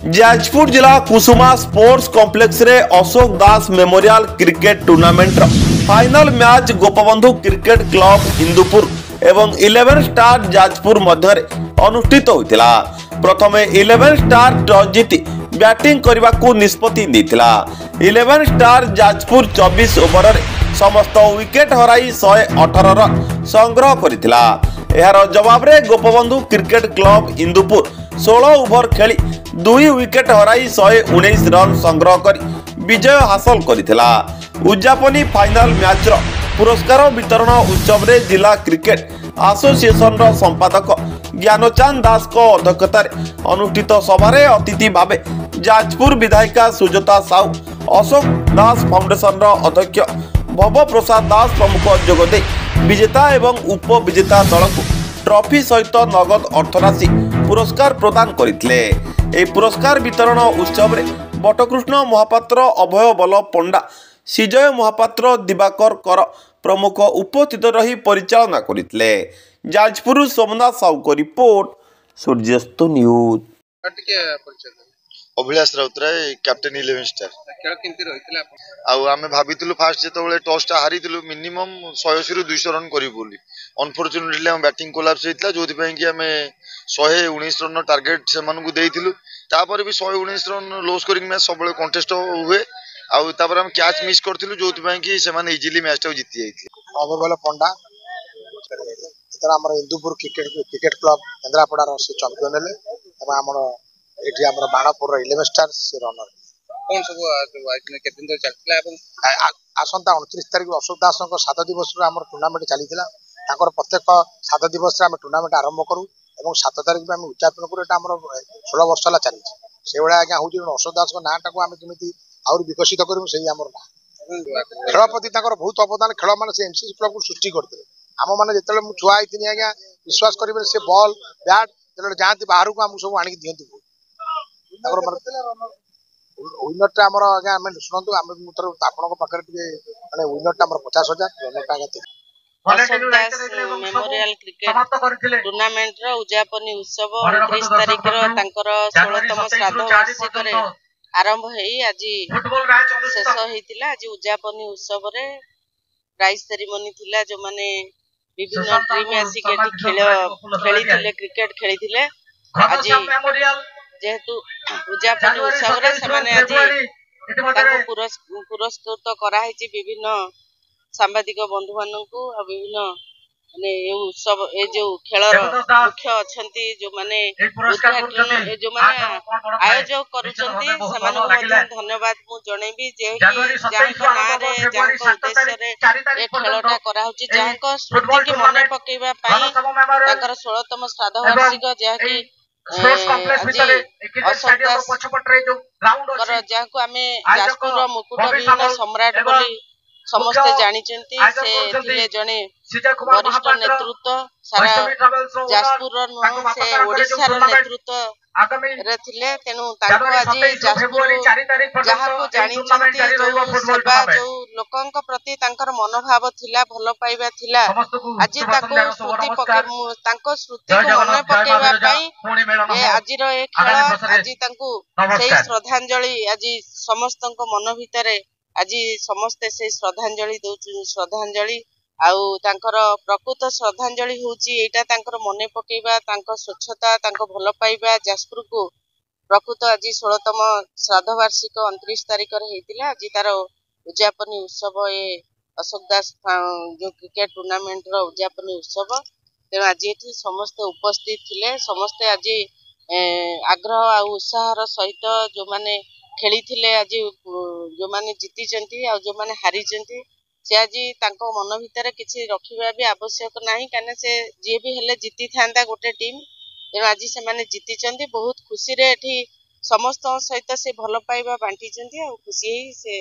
जाजपुर जिला कुसुमा sports complex रे Ashok Das memorial cricket tournament final match Gopabandhu cricket club Hindupur एवं 11 स्टार जाजपुर मध्य अनुष्ठित होता। प्रथमे 11 स्टार टॉस जीति बैटिंग करने को निष्पत्ति देता। 11 स्टार जाजपुर 24 ओवर समस्त विकेट हराई 118 रन संग्रह करथिला। यार जवाब रे Gopabandhu cricket club Hindupur 16 over खेली 2 विकेट हराई 119 रन संग्रह कर विजय हासिल करथिला। उद्यापनी फाइनल मैच रो पुरस्कार वितरण उत्सव रे जिला क्रिकेट एसोसिएशन रो संपादक ज्ञानचांद दास को अध्यक्षता अनुष्ठित सभा रे अतिथि भावे जाजपुर विधायिका सुजाता साहू, अशोक दास फाउंडेशन रो अध्यक्ष भव प्रसाद दास प्रमुख जोगदे विजेता एवं उप विजेता दल को ट्रॉफी सहित नगद अर्थराशि पुरस्कार प्रदान करथिले। ए पुरस्कार वितरण उत्सव रे बटकृष्ण महापात्र, अभय बल पंडा, सिजय महापात्र, दिवाकर कर प्रमुख उपस्थित रही परिचालना करथिले। जाजपुर सोमनाथ साहू को रिपोर्ट, सूर्यास्त news. Abhilash Routray captain 11 star खेल केमती रहितला आमे भाबितलु फास्ट जेतबेले टॉसटा हारितलु मिनिमम 100 रु 200 रन करी बोली। अनफॉर्चुनेटली हम बैटिंग कोलैप्स होइतला जोथि पय कि हमें 119 रन टारगेट से मानकु देइतिलु। तापर भी 119 रन लॉस करिंग मैच सबले कंटेस्ट हुए आउ तापर हम कैच मिस करतिलु जोथि पय कि से माने इजीली मैच टा जीति जाइतले। अबेबले पंडा तरा हमर हिंदुपुर क्रिकेट क्लब केंद्रापड़ा से चैंपियन हेले एवं हमर एठी हमर बाणापुर 11 स्टार से रनर कोन सब के दिन चलतला एवं आसंता 29 तारिख अशोक दास को 7 दिवस रो हमर टूर्नामेंट चलीथिला। ताकर प्रत्येक 7 दिवस रे हम टूर्नामेंट आरंभ करू एवं 7 तारिख में हम उद्यापन करू। एटा हमर 16 वर्ष ला चली से बडा आज्ञा होची अशोक दास को नाटा को हम केमिति और विकसित करू सही हमर ना खेल प्रति ताकर बहुत अवदान। खेल माने से एमसीसी क्लब को सृष्टि करते हम माने जेतले मु छुआ आइथिनी आज्ञा विश्वास करिबे से बॉल बैट जेतले जांती बाहर को हम सब आनी दियंती ताकर विनरटा हमर आज्ञा हम सुनंतु हम मुतर आपनको पाकर टिके माने विनरटा हमर 50,000 रनटा आगते Ashok Das memorial cricket tournament रो उद्यापनी उत्सव 29 तारिख रो तांकर 16तम श्राद्ध वार्षिक रे आरंभ हेई आज शेष हेतिला। आज उद्यापनी उत्सव रे प्राइज सेरेमनी थिला जो माने विभिन्न टीम आसी के खेली थिले क्रिकेट खेली थिले। आज जेहेतु उद्यापनी उत्सव रे से माने आज ताको पुरस्कृत करा हेची विभिन्न सांबादिक बंधु माननकु आ विभिन्न माने ए उत्सव ए जो खेलर मुख्य अछंती जो माने उद्घाटन जो माने आयोजक करूचंती से माने बहुत धन्यवाद मु जणेबी जे कि जांको ना रे जांको उद्देश्य रे ए खेलटा करा होची जांको स्मृति के मने पकेबा पई ताकर 16तम श्राद्ध वार्षिक जे कि स्पोर्ट्स कॉम्प्लेक्स रे अशोक दास पछपटरे जो ग्राउंड अछि जांको हमें जाजपुर मुकुट विहीन सम्राट बोली समस्ते जानिचंती। से थिले जने वरिष्ठ नेतृत्व सारा जाजपुर नुह से ओडिसा रो नेतृत्व रे थिले। तेनु ताको आज जाजपुर जहा को जानिचंती जो सेवा जो लोकंक प्रति तांकर मनोभाव थिला भलो पाइबा थिला आज ताको स्मृति पके तांको स्मृति को मन पकेबा पई ए आज रो ए खेल आज तांको सेही श्रद्धांजलि आज समस्तक मन भितरे आज समस्ते से श्रद्धांजलि दउछु। श्रद्धांजलि आउ तांकर प्रकृत श्रद्धांजलि होची एटा तांकर मने पकेबा तांको स्वच्छता तांको भलो पाइबा जाजपुर को प्रकृत आज 16तम श्राद्ध वार्षिक 29 तारिख रे हेतिला। आज तार उद्यापनी उत्सव ए अशोक दास जो क्रिकेट टूर्नामेंट रो उद्यापनी उत्सव तेणु आज एठी समस्त उपस्थित थिले। समस्ते आज आग्रह आ उत्साहर सहित जो माने खेली थिले आज जो माने जीति चंती आ जो माने हारी चंती से आज तांको मन भितर किछि रखिबा भी आवश्यक नाही काने से जे भी हेले जीति थांदा गोटे टीम तेणु आज से माने जीति चंती बहुत खुशी रे एठी समस्त सहित से भलो पाइबा बांटी चंती आ खुशी से